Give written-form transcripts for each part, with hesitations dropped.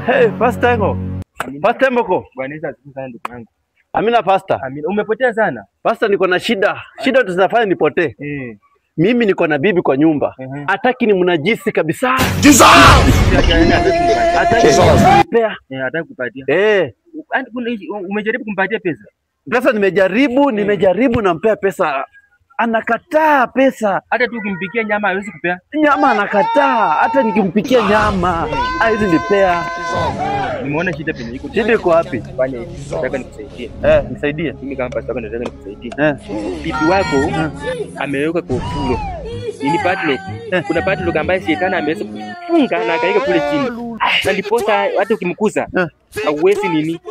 Hey, Pastor Ngo. Pastor Mboko. Bwana Yesu asifiwe sana ndugu yangu. Amina Pastor. Amina. Umepotea sana? Pastor, niko na shida. Shida tunafanya nipotee. Mimi niko na bibi kwa nyumba. Hataki ni mnajisi kabisa. Hataki kunipea. Hataki kupatia. Umejaribu kumpatia pesa? Pesa nimejaribu nampea pesa. Anakataa pesa. Hata tu ukimpikia nyama hawezi kupea. Nyama anakataa. Hata nikimpikia nyama hawezi nipea. Nimeona shida penye iko. Shida iko wapi? Fanya hivi. Nataka nikusaidie. Nisaidie. Mimi kama pastor wako nataka nikusaidie. Bibi wako ameweka kwa ufulo. Ni padlock. Kuna padlock ambaye shetani ameweza kufunga na akaweka kule chini. Na ndiposa hata ukimkuza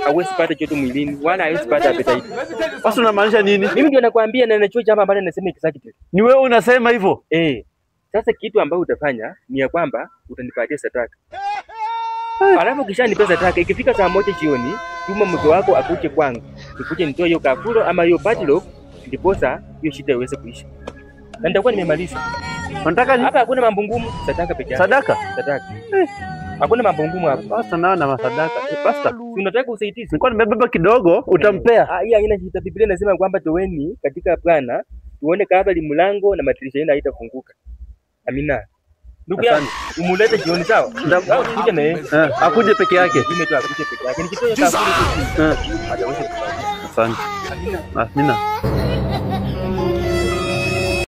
hauwezi pata joto mwilini wala hauwezi pata appetite. Sasa unamaanisha nini? Mimi ndio nakwambia na ninachua jambo ambalo nasema exactly. Ni wewe unasema hivyo? Sasa kitu ambacho utafanya ni ya kwamba utanipatia sadaka. Alafu kisha nipe sadaka, ikifika saa 1 jioni, tuma mke wako akuje kwangu. Nikuje nitoe hiyo kafuro ama hiyo padlock, ndiposa hiyo shida iweze kuisha. Na nitakuwa nimemaliza. Unataka nini? Hapa hakuna mambo ngumu, sadaka pekee yake. Sadaka? Sadaka. Hakuna mambo ngumu hapa. Pastor, naona masadaka. Pastor, unataka usaidizi? nilikuwa nimebeba kidogo, utampea. Hii haina shida. Biblia inasema kwamba toweni katika Bwana, tuone kama mlango na madirisha yenu haitafunguka. Amina. Ndugu yangu, umulete jioni sawa? Kuja na yeye. Akuje peke yake. Mimi tu akuje peke yake. Nikitoa kafuru tu. Asante. Amina.